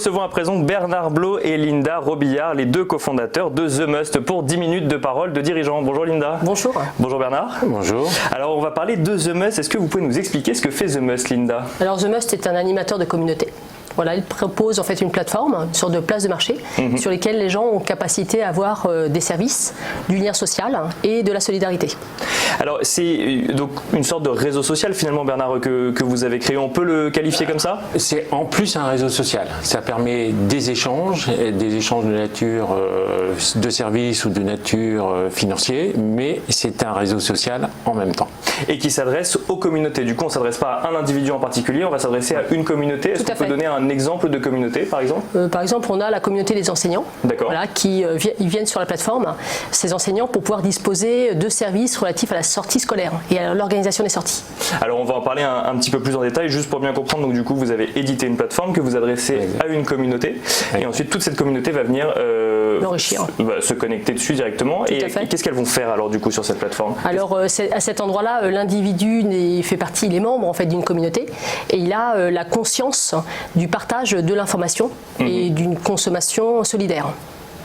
recevons à présent Bernard Blot et Linda Robillard, les deux cofondateurs de The Must, pour 10 minutes de parole de dirigeants. Bonjour Linda. Bonjour. Bonjour Bernard. Bonjour. Alors on va parler de The Must. Est-ce que vous pouvez nous expliquer ce que fait The Must, Linda? Alors The Must est un animateur de communauté. Voilà, il propose en fait une plateforme, une sorte de place de marché, sur lesquelles les gens ont capacité à avoir des services, du lien social et de la solidarité. Alors c'est donc une sorte de réseau social finalement, Bernard, que vous avez créé. On peut le qualifier comme ça? C'est en plus un réseau social. Ça permet des échanges de nature de services ou de nature financier, mais c'est un réseau social en même temps. Et qui s'adresse aux communautés. Du coup, on ne s'adresse pas à un individu en particulier, on va s'adresser à une communauté. Est-ce qu'on peut donner un exemple de communauté, par exemple? Par exemple, on a la communauté des enseignants, voilà, qui ils viennent sur la plateforme, ces enseignants, pour pouvoir disposer de services relatifs à la sortie scolaire et à l'organisation des sorties. Alors, on va en parler un petit peu plus en détail, juste pour bien comprendre. Donc, du coup, vous avez édité une plateforme que vous adressez à une communauté, et ensuite, toute cette communauté va venir l'enrichir, se connecter dessus directement. Et qu'est-ce qu'elles vont faire alors, du coup, sur cette plateforme? Alors, à cet endroit-là, l'individu fait partie, il est membre en fait d'une communauté, et il a la conscience du partage de l'information et d'une consommation solidaire.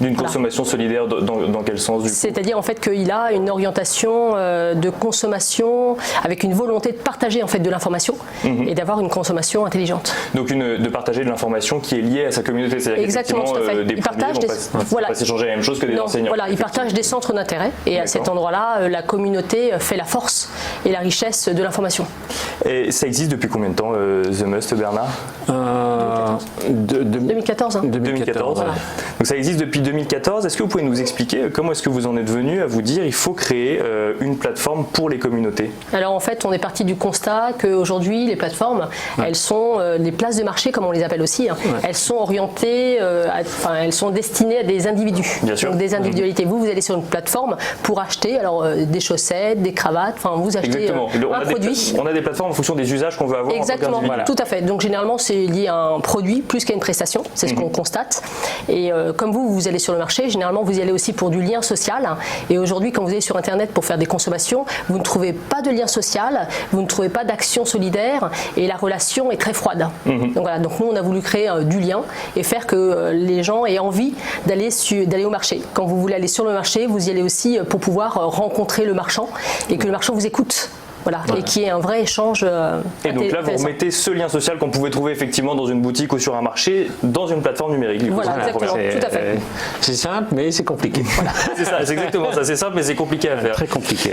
D'une consommation solidaire dans quel sens du coup? C'est-à-dire en fait qu'il a une orientation de consommation avec une volonté de partager en fait de l'information et d'avoir une consommation intelligente. Donc de partager de l'information qui est liée à sa communauté, c'est-à-dire exactement, tout à fait. Des produits vont pas s'échanger la même chose que des enseignants. Voilà, il partage des centres d'intérêt et à cet endroit-là, la communauté fait la force et la richesse de l'information. Et ça existe depuis combien de temps, The Must, Bernard? 2014. 2014. Voilà. Donc ça existe depuis 2014. Est-ce que vous pouvez nous expliquer comment est-ce que vous en êtes venu à vous dire il faut créer une plateforme pour les communautés? Alors en fait, on est parti du constat qu'aujourd'hui, les plateformes, elles sont les places de marché, comme on les appelle aussi, elles sont orientées, elles sont destinées à des individus, donc des individualités. Vous allez sur une plateforme pour acheter des chaussettes, des cravates, vous achetez un produit. On a des plateformes en fonction des usages qu'on veut avoir. Exactement, tout à fait. Donc généralement, c'est lié à un produit plus qu'à une prestation, c'est ce qu'on constate. Et comme vous allez sur le marché, généralement vous y allez aussi pour du lien social. Et aujourd'hui, quand vous allez sur Internet pour faire des consommations, vous ne trouvez pas de lien social, vous ne trouvez pas d'action solidaire et la relation est très froide. Donc voilà, donc nous on a voulu créer du lien et faire que les gens aient envie d'aller au marché. Quand vous voulez aller sur le marché, vous y allez aussi pour pouvoir rencontrer le marchand et que le marchand vous écoute. Voilà, et qui est un vrai échange. Et donc là, vous remettez ce lien social qu'on pouvait trouver effectivement dans une boutique ou sur un marché, dans une plateforme numérique. Voilà, exactement, tout à fait. C'est simple, mais c'est compliqué. Voilà. C'est ça, c'est exactement ça. C'est simple, mais c'est compliqué à faire. Très compliqué.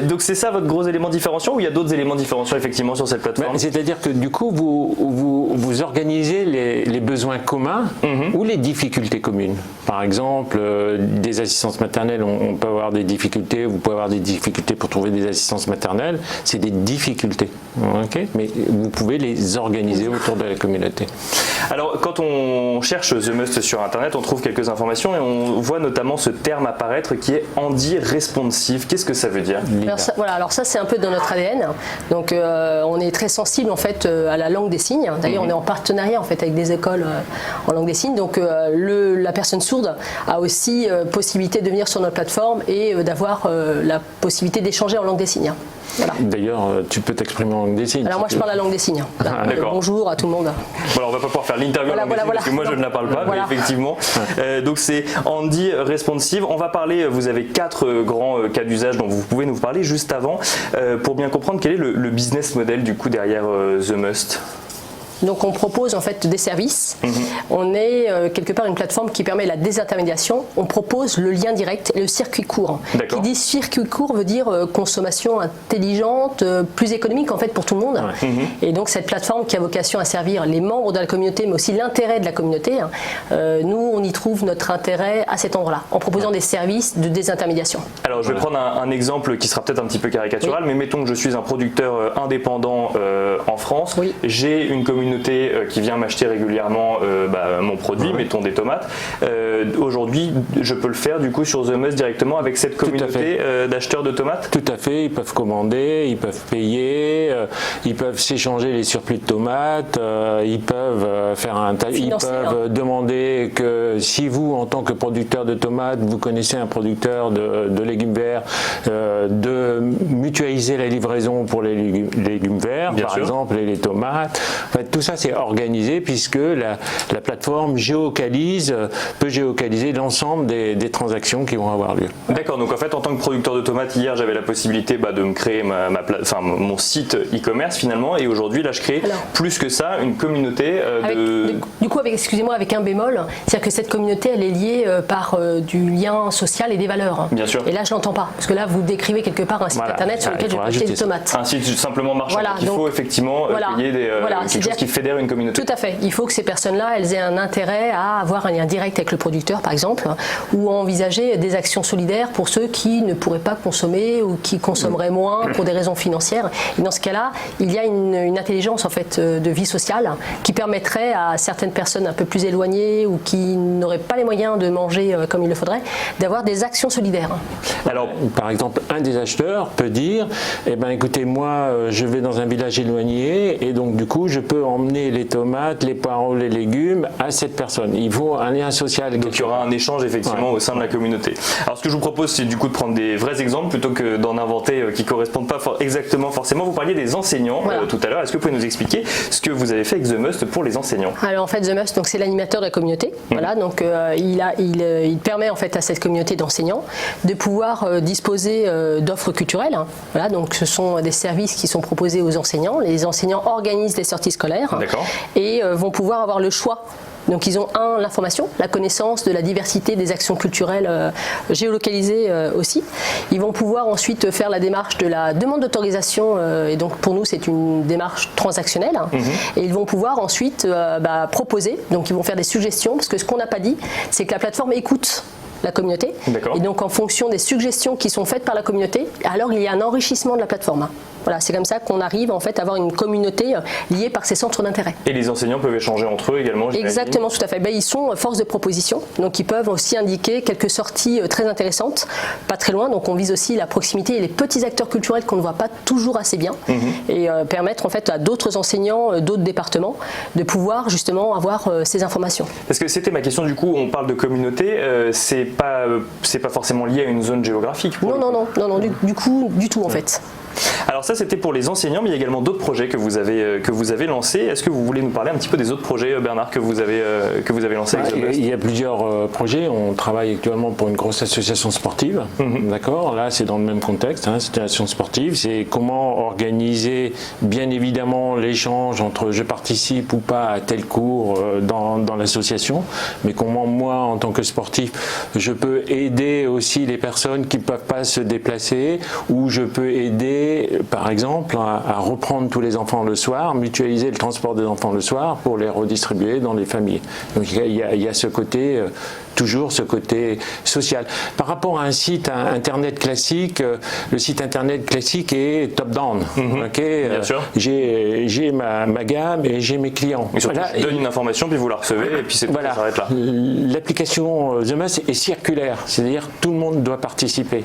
Donc c'est ça votre gros élément différenciant, ou il y a d'autres éléments différenciants effectivement sur cette plateforme? C'est-à-dire que du coup, vous organisez les besoins communs ou les difficultés communes. Par exemple, des assistances maternelles, on peut avoir des difficultés, vous pouvez avoir des difficultés pour trouver des assistances maternelles. C'est des difficultés, mais vous pouvez les organiser autour de la communauté. Alors, quand on cherche The Must sur Internet, on trouve quelques informations et on voit notamment ce terme apparaître qui est handy responsive. Qu'est-ce que ça veut dire? Alors ça c'est un peu dans notre ADN. Donc on est très sensible en fait à la langue des signes. D'ailleurs, on est en partenariat en fait avec des écoles en langue des signes. Donc la personne sourde a aussi possibilité de venir sur notre plateforme et d'avoir la possibilité d'échanger en langue des signes. Voilà. D'ailleurs, tu peux t'exprimer en langue des signes. Alors moi je parle la langue des signes. Bonjour à tout le monde. Voilà, on va pas pouvoir faire l'interview en langue des signes parce que moi je ne la parle pas, mais effectivement. Donc c'est handy responsive. On va parler, vous avez 4 grands cas d'usage dont vous pouvez nous parler juste avant pour bien comprendre quel est le business model du coup derrière The Must. Donc on propose en fait des services. On est quelque part une plateforme qui permet la désintermédiation. On propose le lien direct et le circuit court. Qui dit circuit court veut dire consommation intelligente, plus économique en fait pour tout le monde. Et donc cette plateforme qui a vocation à servir les membres de la communauté, mais aussi l'intérêt de la communauté, nous on y trouve notre intérêt à cet endroit-là, en proposant des services de désintermédiation. Alors je vais prendre un exemple qui sera peut-être un petit peu caricatural, mais mettons que je suis un producteur indépendant en France. J'ai une communauté qui vient m'acheter régulièrement mon produit, mettons des tomates. Aujourd'hui, je peux le faire du coup sur The Must directement avec cette communauté d'acheteurs de tomates? Tout à fait, ils peuvent commander, ils peuvent payer, ils peuvent s'échanger les surplus de tomates, ils peuvent demander que si vous, en tant que producteur de tomates, vous connaissez un producteur de légumes verts, de mutualiser la livraison pour les légumes verts, par exemple, et les tomates. En fait, tout ça c'est organisé puisque la plateforme peut géocaliser l'ensemble des transactions qui vont avoir lieu. D'accord, donc en fait en tant que producteur de tomates, hier j'avais la possibilité de me créer mon site e-commerce finalement, et aujourd'hui là je crée plus que ça une communauté Du coup, excusez-moi, avec un bémol, c'est-à-dire que cette communauté elle est liée par du lien social et des valeurs. Bien sûr. Et là je l'entends pas, parce que là vous décrivez quelque part un site internet sur lequel je vais acheter des tomates. Un site simplement marchand, donc il faut effectivement payer quelque chose qui fédère une communauté. Tout à fait, il faut que ces personnes-là elles aient un intérêt à avoir un lien direct avec le producteur par exemple, ou à envisager des actions solidaires pour ceux qui ne pourraient pas consommer ou qui consommeraient moins pour des raisons financières. Et dans ce cas-là, il y a une intelligence en fait de vie sociale qui permettrait à certaines personnes un peu plus éloignées ou qui n'auraient pas les moyens de manger comme il le faudrait, d'avoir des actions solidaires. Alors, par exemple, un des acheteurs peut dire écoutez, moi je vais dans un village éloigné et donc du coup je peux emmener les tomates, les poireaux, les légumes à cette personne. Il faut un lien social. Donc il y aura un échange effectivement au sein de la communauté. Alors ce que je vous propose, c'est du coup de prendre des vrais exemples plutôt que d'en inventer qui ne correspondent pas exactement forcément. Vous parliez des enseignants tout à l'heure. Est-ce que vous pouvez nous expliquer ce que vous avez fait avec The Must pour les enseignants? Alors en fait The Must, c'est l'animateur de la communauté. Voilà, donc il permet en fait à cette communauté d'enseignants de pouvoir disposer d'offres culturelles. Voilà, donc ce sont des services qui sont proposés aux enseignants. Les enseignants organisent des sorties scolaires et vont pouvoir avoir le choix. Donc ils ont l'information, la connaissance de la diversité des actions culturelles géolocalisées aussi. Ils vont pouvoir ensuite faire la démarche de la demande d'autorisation et donc pour nous c'est une démarche transactionnelle. Et ils vont pouvoir ensuite proposer, donc ils vont faire des suggestions parce que ce qu'on n'a pas dit c'est que la plateforme écoute la communauté et donc en fonction des suggestions qui sont faites par la communauté, alors il y a un enrichissement de la plateforme. Voilà, c'est comme ça qu'on arrive en fait à avoir une communauté liée par ces centres d'intérêt. Et les enseignants peuvent échanger entre eux également, j'imagine. Exactement, tout à fait. Ils sont force de proposition, donc ils peuvent aussi indiquer quelques sorties très intéressantes, pas très loin, donc on vise aussi la proximité et les petits acteurs culturels qu'on ne voit pas toujours assez bien, et permettre en fait à d'autres enseignants, d'autres départements, de pouvoir justement avoir ces informations. Parce que c'était ma question, du coup, on parle de communauté, c'est pas forcément lié à une zone géographique. Non, du tout en fait. Alors ça c'était pour les enseignants, mais il y a également d'autres projets que vous avez lancés. Est-ce que vous voulez nous parler un petit peu des autres projets, Bernard, que vous avez lancés avec The Must? Il y a plusieurs projets. On travaille actuellement pour une grosse association sportive. D'accord. Là c'est dans le même contexte. C'est une association sportive. C'est comment organiser bien évidemment l'échange entre je participe ou pas à tel cours dans l'association, mais comment moi en tant que sportif je peux aider aussi les personnes qui ne peuvent pas se déplacer, ou je peux aider par exemple à reprendre tous les enfants le soir, mutualiser le transport des enfants le soir pour les redistribuer dans les familles. Donc il y a ce côté, toujours ce côté social. Par rapport à un site internet classique, le site internet classique est top-down. Bien sûr. J'ai ma gamme et j'ai mes clients. Et surtout, je donne une information, puis vous la recevez, et puis c'est tout, ça s'arrête là. L'application The Must est circulaire, c'est-à-dire tout le monde doit participer.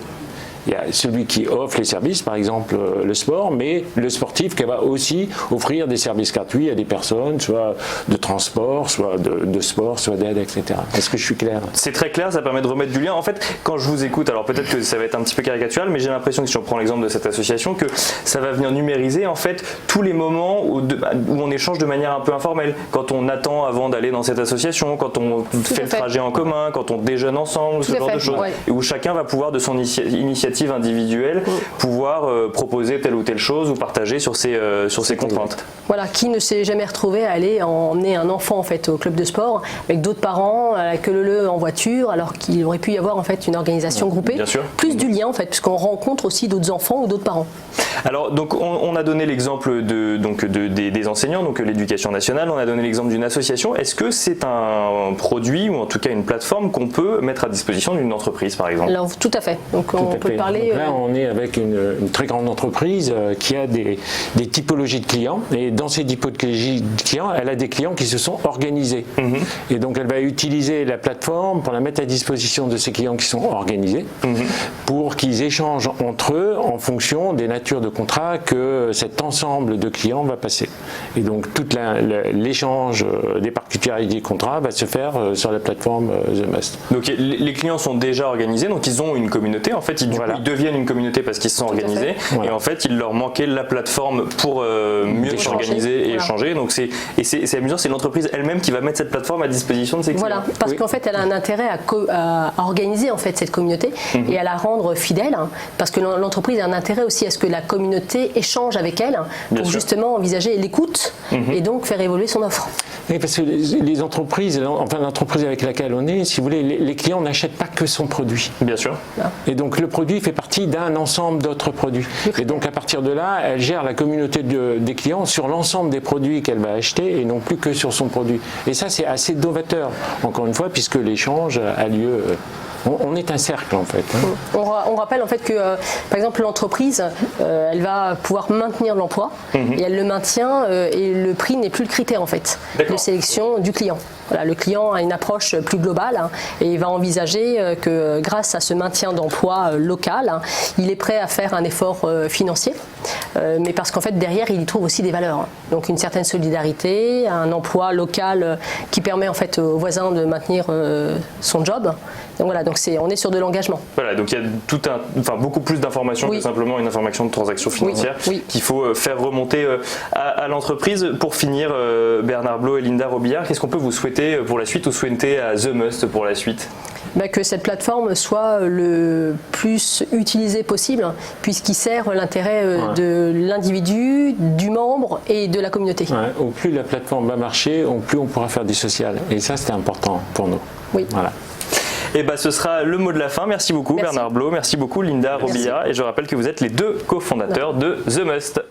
Il y a celui qui offre les services, par exemple le sport, mais le sportif qui va aussi offrir des services gratuits à des personnes, soit de transport, soit de sport, soit d'aide, etc. Est-ce que je suis clair? C'est très clair, ça permet de remettre du lien. En fait, quand je vous écoute, alors peut-être que ça va être un petit peu caricatural, mais j'ai l'impression que si on prend l'exemple de cette association, que ça va venir numériser en fait tous les moments où on échange de manière un peu informelle. Quand on attend avant d'aller dans cette association, quand on fait le trajet en commun, quand on déjeune ensemble, ce genre de choses. Et où chacun va pouvoir de son initiative individuelle pouvoir proposer telle ou telle chose ou partager sur ses contraintes. Voilà, qui ne s'est jamais retrouvé à aller emmener un enfant en fait au club de sport avec d'autres parents, que le en voiture, alors qu'il aurait pu y avoir en fait une organisation groupée, plus du lien en fait, puisqu'on rencontre aussi d'autres enfants ou d'autres parents. Alors donc on a donné l'exemple des enseignants, donc l'éducation nationale, on a donné l'exemple d'une association. Est-ce que c'est un produit ou en tout cas une plateforme qu'on peut mettre à disposition d'une entreprise par exemple? Alors tout à fait. Donc on peut parler. Donc là on est avec une très grande entreprise qui a des typologies de clients, et dans ces typologies de clients, elle a des clients qui se sont organisés. Et donc elle va utiliser la plateforme pour la mettre à disposition de ses clients qui sont organisés, pour qu'ils échangent entre eux en fonction des natures de contrats que cet ensemble de clients va passer. Et donc tout l'échange des particularités des contrats va se faire sur la plateforme The Must. Donc les clients sont déjà organisés, donc ils ont une communauté. En fait, ils deviennent une communauté parce qu'ils se sont organisés. Et en fait, il leur manquait la plateforme pour mieux s'organiser et échanger. Donc c'est amusant, c'est l'entreprise elle-même qui va mettre cette plateforme à disposition de ses clients. Voilà, parce qu'en fait, elle a un intérêt à organiser en fait cette communauté et à la rendre fidèle, parce que l'entreprise a un intérêt aussi à ce que la communauté échange avec elle pour justement envisager l'écoute et donc faire évoluer son offre. Oui, parce que les entreprises, enfin l'entreprise avec laquelle on est, si vous voulez, les clients n'achètent pas que son produit. Bien sûr. Et donc le produit fait partie d'un ensemble d'autres produits. Et donc à partir de là, elle gère la communauté des clients sur l'ensemble des produits qu'elle va acheter et non plus que sur son produit. Et ça, c'est assez novateur, encore une fois, puisque l'échange a lieu. On est un cercle en fait. On rappelle en fait que par exemple l'entreprise elle va pouvoir maintenir l'emploi et elle le maintient et le prix n'est plus le critère en fait de sélection du client. Voilà, le client a une approche plus globale et il va envisager que grâce à ce maintien d'emploi local, il est prêt à faire un effort financier, mais parce qu'en fait derrière il y trouve aussi des valeurs. Donc une certaine solidarité, un emploi local qui permet en fait aux voisins de maintenir son job. Donc voilà, donc on est sur de l'engagement. Voilà, donc il y a beaucoup plus d'informations que simplement une information de transaction financière qu'il faut faire remonter à l'entreprise. Pour finir, Bernard Blo et Linda Robillard, qu'est-ce qu'on peut vous souhaiter pour la suite ou souhaiter à The Must pour la suite? Que cette plateforme soit le plus utilisée possible, puisqu'il sert l'intérêt de l'individu, du membre et de la communauté. Au plus la plateforme va marcher, au plus on pourra faire du social. Et ça, c'est important pour nous. Oui. Voilà. Et ce sera le mot de la fin. Merci beaucoup Bernard Blo, merci beaucoup Linda Robillard. Et je rappelle que vous êtes les deux cofondateurs de The Must.